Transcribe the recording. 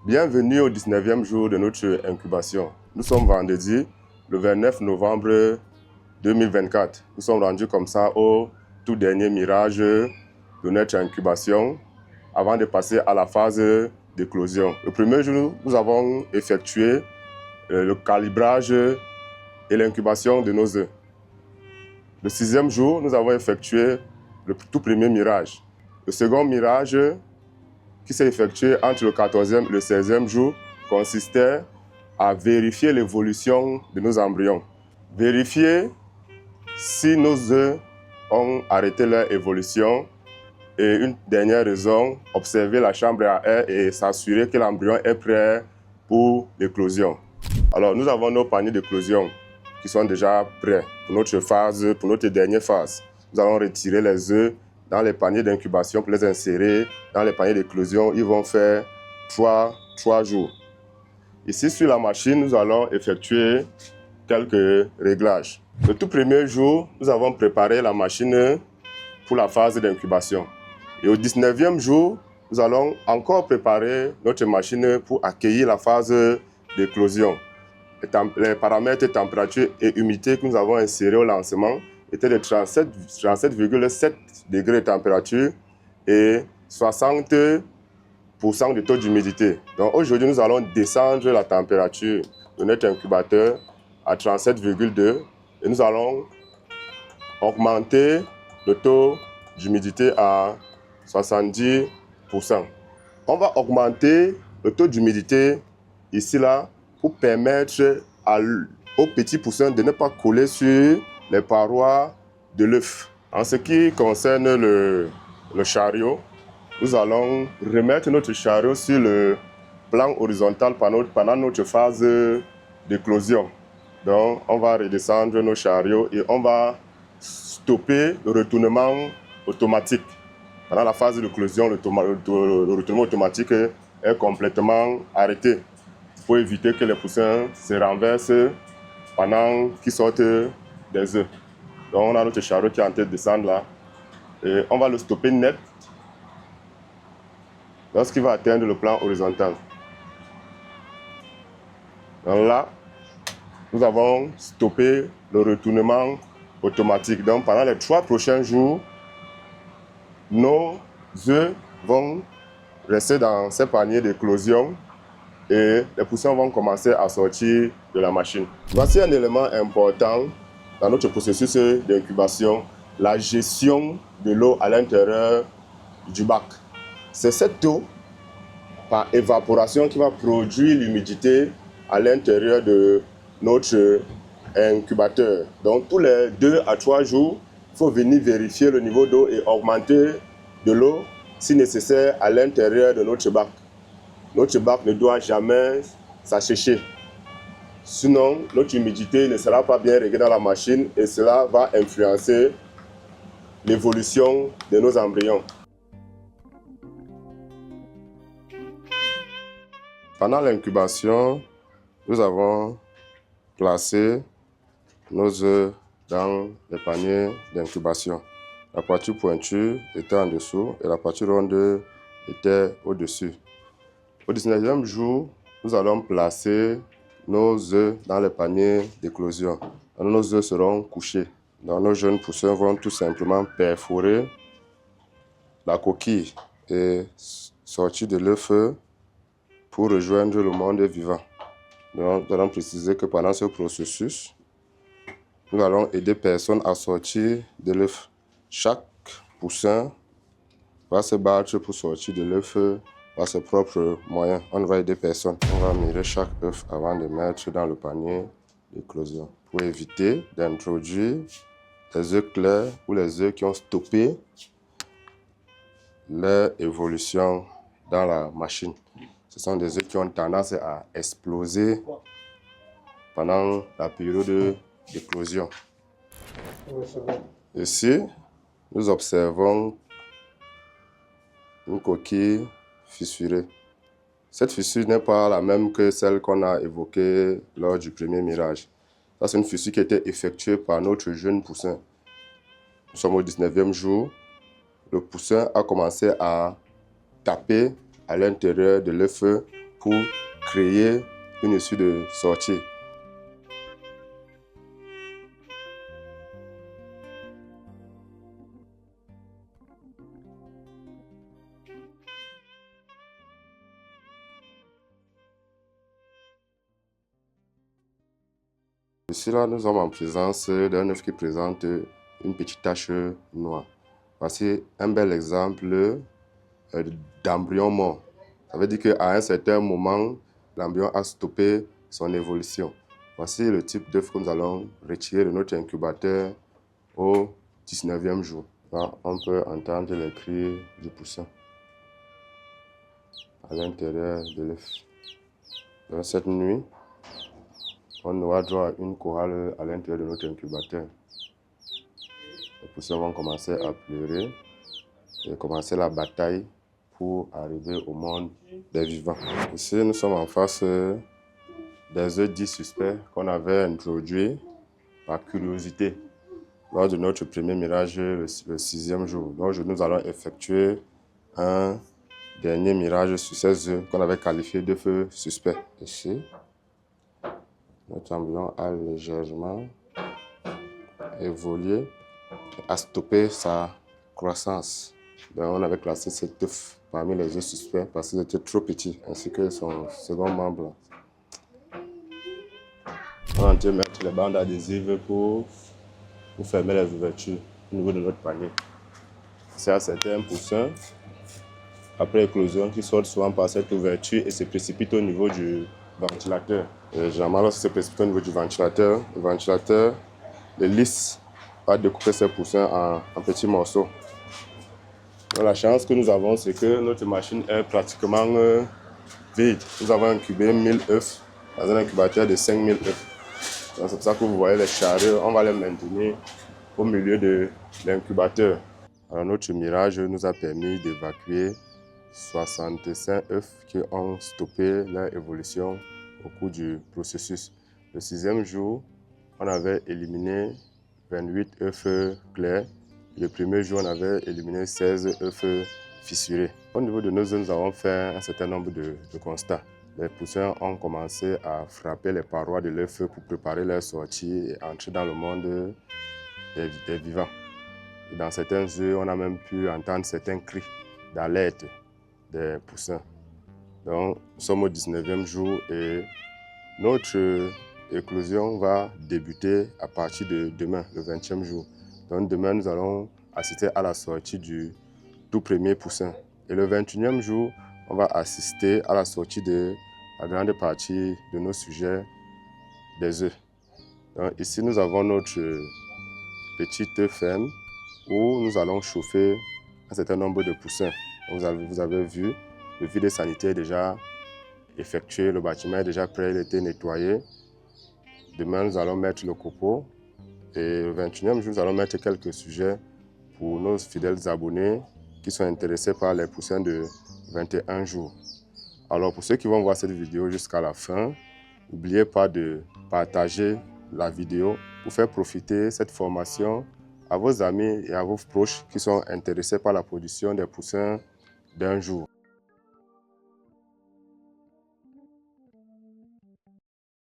Bienvenue au 19e jour de notre incubation. Nous sommes vendredi, le 29 novembre 2024. Nous sommes rendus comme ça au tout dernier mirage de notre incubation avant de passer à la phase d'éclosion. Le premier jour, nous avons effectué le calibrage et l'incubation de nos œufs. Le 6e jour, nous avons effectué le tout premier mirage. Le second mirage, qui s'est effectué entre le 14e et le 16e jour, consistait à vérifier l'évolution de nos embryons. Vérifier si nos œufs ont arrêté leur évolution. Et une dernière raison, observer la chambre à air et s'assurer que l'embryon est prêt pour l'éclosion. Alors, nous avons nos paniers d'éclosion qui sont déjà prêts pour notre phase, pour notre dernière phase. Nous allons retirer les œufs dans les paniers d'incubation pour les insérer dans les paniers d'éclosion. Ils vont faire 3 jours. Ici, sur la machine, nous allons effectuer quelques réglages. Le tout premier jour, nous avons préparé la machine pour la phase d'incubation. Et au 19e jour, nous allons encore préparer notre machine pour accueillir la phase d'éclosion. Les paramètres température et humidité que nous avons insérés au lancement étaient de 37,7 degrés de température et 60% de taux d'humidité. Donc aujourd'hui, nous allons descendre la température de notre incubateur à 37,2 et nous allons augmenter le taux d'humidité à 70%. On va augmenter le taux d'humidité ici là pour permettre aux petits poussins de ne pas coller sur les parois de l'œuf. En ce qui concerne le chariot, nous allons remettre notre chariot sur le plan horizontal pendant notre phase d'éclosion. Donc, on va redescendre nos chariots et on va stopper le retournement automatique. Pendant la phase d'éclosion, le retournement automatique est complètement arrêté pour éviter que les poussins se renversent pendant qu'ils sortent des œufs. Donc, on a notre chariot qui est en train de descendre là. Et on va le stopper net lorsqu'il va atteindre le plan horizontal. Donc là, nous avons stoppé le retournement automatique. Donc pendant les 3 prochains jours, nos œufs vont rester dans ces paniers d'éclosion et les poussins vont commencer à sortir de la machine. Voici un élément important dans notre processus d'incubation, la gestion de l'eau à l'intérieur du bac. C'est cette eau, par évaporation, qui va produire l'humidité à l'intérieur de notre incubateur. Donc tous les 2 à 3 jours, il faut venir vérifier le niveau d'eau et augmenter de l'eau si nécessaire à l'intérieur de notre bac. Notre bac ne doit jamais s'assécher. Sinon, notre humidité ne sera pas bien réglée dans la machine et cela va influencer l'évolution de nos embryons. Pendant l'incubation, nous avons placé nos œufs dans les paniers d'incubation. La partie pointue était en dessous et la partie ronde était au-dessus. Au 19e jour, nous allons placer nos œufs dans les paniers d'éclosion. Nos œufs seront couchés. Donc, nos jeunes poussins vont tout simplement perforer la coquille et sortir de l'œuf pour rejoindre le monde vivant. Donc, nous allons préciser que pendant ce processus, nous allons aider personne à sortir de l'œuf. Chaque poussin va se battre pour sortir de l'œuf par ses propres moyens. On ne va aider personne. On va mirer chaque œuf avant de mettre dans le panier d'éclosion pour éviter d'introduire les œufs clairs ou les œufs qui ont stoppé leur évolution dans la machine. Ce sont des œufs qui ont tendance à exploser pendant la période d'éclosion. Ici, nous observons une coquille fissurée. Cette fissure n'est pas la même que celle qu'on a évoquée lors du premier mirage. Ça, c'est une fissure qui a été effectuée par notre jeune poussin. Nous sommes au 19e jour. Le poussin a commencé à taper à l'intérieur de l'œuf pour créer une issue de sortie. Ici, là, nous sommes en présence d'un œuf qui présente une petite tache noire. Voici un bel exemple d'embryon mort. Ça veut dire qu'à un certain moment, l'embryon a stoppé son évolution. Voici le type d'œuf que nous allons retirer de notre incubateur au 19e jour. Là, on peut entendre les cris du poussin à l'intérieur de l'œuf. Dans cette nuit, on aura droit à une chorale à l'intérieur de notre incubateur. Les poussins vont commencer à pleurer et commencer la bataille pour arriver au monde des vivants. Ici, nous sommes en face des œufs dits suspects qu'on avait introduits par curiosité lors de notre premier mirage le 6e jour. Donc, nous allons effectuer un dernier mirage sur ces œufs qu'on avait qualifiés d'œufs suspects. Ici, notre embryon a légèrement évolué, a stoppé sa croissance. Donc, on avait classé cet œuf parmi les œufs suspects parce qu'il était trop petit, ainsi que son second membre. On est en train de mettre les bandes adhésives pour fermer les ouvertures au niveau de notre panier. C'est à certains poussins, après éclosion, qui sortent souvent par cette ouverture et se précipitent au niveau du ventilateur. Et généralement, lorsqu'il se précipite au niveau du ventilateur, le ventilateur, le lisse, va découper ces poussins en petits morceaux. Donc, la chance que nous avons, c'est que notre machine est pratiquement vide. Nous avons incubé 1000 œufs dans un incubateur de 5000 œufs. C'est pour ça que vous voyez les chariots, on va les maintenir au milieu de l'incubateur. Alors, notre mirage nous a permis d'évacuer 65 œufs qui ont stoppé leur évolution au cours du processus. Le 6e jour, on avait éliminé 28 œufs clairs. Le premier jour, on avait éliminé 16 œufs fissurés. Au niveau de nos œufs, nous avons fait un certain nombre de constats. Les poussins ont commencé à frapper les parois de l'œuf pour préparer leur sortie et entrer dans le monde des vivants. Et dans certains œufs, on a même pu entendre certains cris d'alerte des poussins. Donc, nous sommes au 19e jour et notre éclosion va débuter à partir de demain, le 20e jour. Donc, demain, nous allons assister à la sortie du tout premier poussin. Et le 21e jour, on va assister à la sortie de la grande partie de nos sujets des œufs. Donc, ici, nous avons notre petite ferme où nous allons chauffer un certain nombre de poussins. Vous avez vu, le vide sanitaire est déjà effectué, le bâtiment est déjà prêt, il a été nettoyé. Demain, nous allons mettre le copeau. Et le 21e jour, nous allons mettre quelques sujets pour nos fidèles abonnés qui sont intéressés par les poussins de 21 jours. Alors, pour ceux qui vont voir cette vidéo jusqu'à la fin, n'oubliez pas de partager la vidéo pour faire profiter cette formation à vos amis et à vos proches qui sont intéressés par la production des poussins d'un jour.